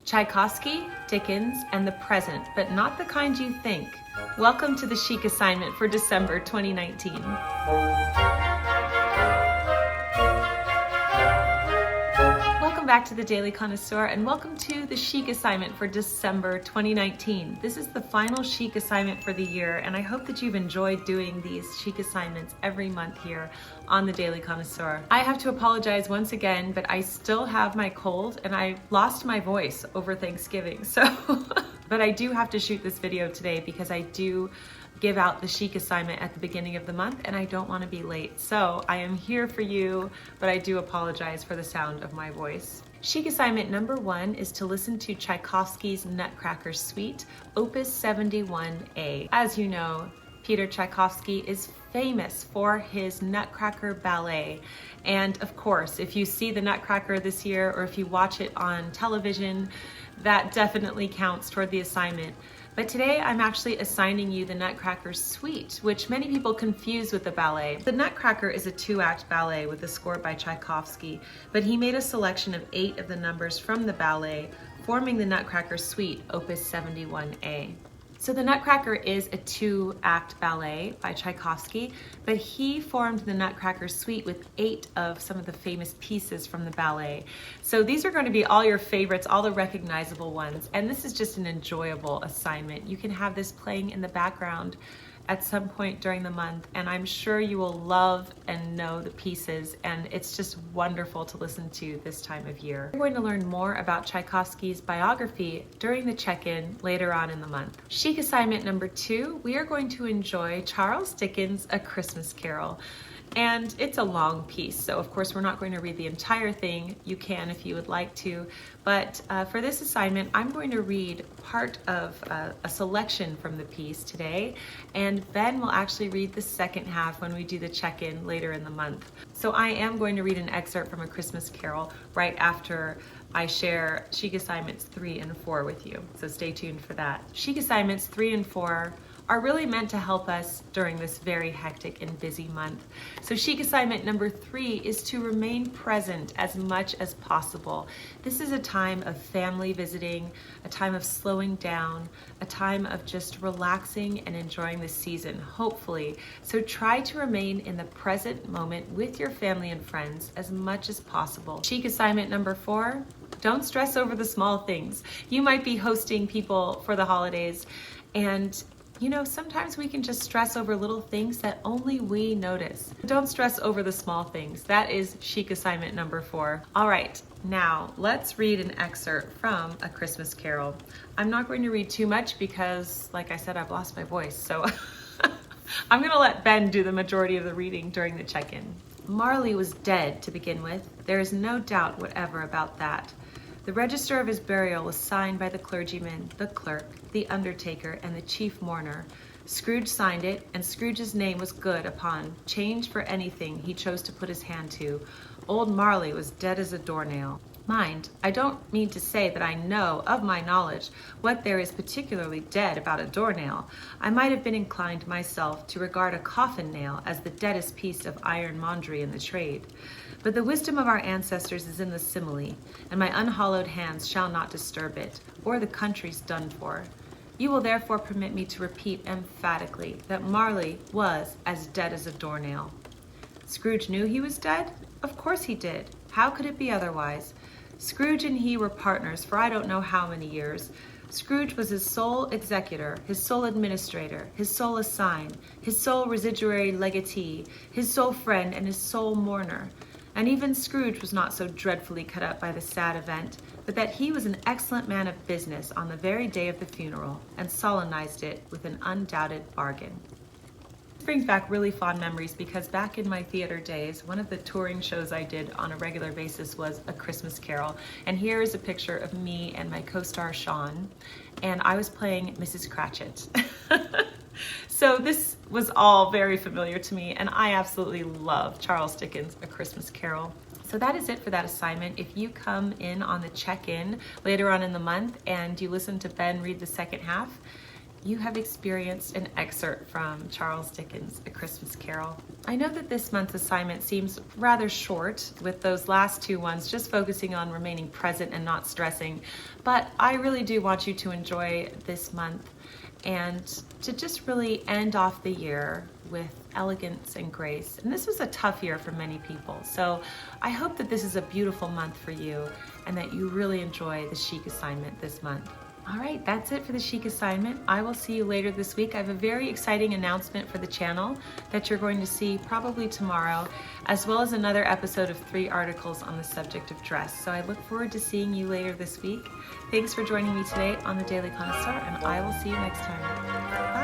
Tchaikovsky, Dickens, and the present, but not the kind you think. Welcome to the Chic Assignment for December 2019. Welcome back to the Daily Connoisseur, and welcome to the Chic Assignment for December 2019. This is the final Chic Assignment for the year, and I hope that you've enjoyed doing these Chic Assignments every month here on the Daily Connoisseur. I have to apologize once again, but I still have my cold and I lost my voice over Thanksgiving, but I do have to shoot this video today because I do give out the Chic Assignment at the beginning of the month and I don't want to be late. So I am here for you, but I do apologize for the sound of my voice. Chic Assignment number 1 is to listen to Tchaikovsky's Nutcracker Suite, Opus 71A. As you know, Peter Tchaikovsky is famous for his Nutcracker ballet. And of course, if you see the Nutcracker this year or if you watch it on television, that definitely counts toward the assignment. But today I'm actually assigning you the Nutcracker Suite, which many people confuse with the ballet. The Nutcracker is a 2-act ballet with a score by Tchaikovsky, but he made a selection of 8 of the numbers from the ballet, forming the Nutcracker Suite, Opus 71A. So the Nutcracker is a 2-act ballet by Tchaikovsky, but he formed the Nutcracker Suite with 8 of some of the famous pieces from the ballet. So these are going to be all your favorites, all the recognizable ones, and this is just an enjoyable assignment. You can have this playing in the background at some point during the month, and I'm sure you will love and know the pieces, and it's just wonderful to listen to this time of year. We're going to learn more about Tchaikovsky's biography during the check-in later on in the month. Chic Assignment number 2, we are going to enjoy Charles Dickens' A Christmas Carol. And it's a long piece, so of course we're not going to read the entire thing. You can if you would like to, but for this assignment I'm going to read part of a selection from the piece today, and then we'll actually read the second half when we do the check-in later in the month. So I am going to read an excerpt from A Christmas Carol right after I share Chic Assignments 3 and 4 with you, so stay tuned for that. Chic Assignments 3 and 4 are really meant to help us during this very hectic and busy month. So Chic Assignment number 3 is to remain present as much as possible. This is a time of family visiting, a time of slowing down, a time of just relaxing and enjoying the season, hopefully. So try to remain in the present moment with your family and friends as much as possible. Chic Assignment number 4, don't stress over the small things. You might be hosting people for the holidays, and you know, sometimes we can just stress over little things that only we notice. Don't stress over the small things. That is Chic Assignment number 4. All right, now let's read an excerpt from A Christmas Carol. I'm not going to read too much because, like I said, I've lost my voice, so I'm gonna let Ben do the majority of the reading during the check-in. Marley was dead to begin with. There is no doubt whatever about that. The register of his burial was signed by the clergyman, the clerk, the undertaker, and the chief mourner. Scrooge signed it, and Scrooge's name was good upon change for anything he chose to put his hand to. Old Marley was dead as a doornail. Mind, I don't mean to say that I know, of my knowledge, what there is particularly dead about a doornail. I might have been inclined myself to regard a coffin nail as the deadest piece of ironmongery in the trade. But the wisdom of our ancestors is in the simile, and my unhallowed hands shall not disturb it, or the country's done for. You will therefore permit me to repeat emphatically that Marley was as dead as a doornail. Scrooge knew he was dead? Of course he did. How could it be otherwise? Scrooge and he were partners for I don't know how many years. Scrooge was his sole executor, his sole administrator, his sole assign, his sole residuary legatee, his sole friend, and his sole mourner. And even Scrooge was not so dreadfully cut up by the sad event, but that he was an excellent man of business on the very day of the funeral, and solemnized it with an undoubted bargain. This brings back really fond memories because back in my theater days, one of the touring shows I did on a regular basis was A Christmas Carol. And here is a picture of me and my co-star Sean, and I was playing Mrs. Cratchit. So this was all very familiar to me, and I absolutely love Charles Dickens' A Christmas Carol. So that is it for that assignment. If you come in on the check-in later on in the month and you listen to Ben read the second half, you have experienced an excerpt from Charles Dickens' A Christmas Carol. I know that this month's assignment seems rather short, with those last two ones just focusing on remaining present and not stressing, but I really do want you to enjoy this month and to just really end off the year with elegance and grace. And this was a tough year for many people, so I hope that this is a beautiful month for you and that you really enjoy the Chic Assignment this month. All right, that's it for the Chic Assignment. I will see you later this week. I have a very exciting announcement for the channel that you're going to see probably tomorrow, as well as another episode of 3 articles on the subject of dress. So I look forward to seeing you later this week. Thanks for joining me today on the Daily Connoisseur, and I will see you next time.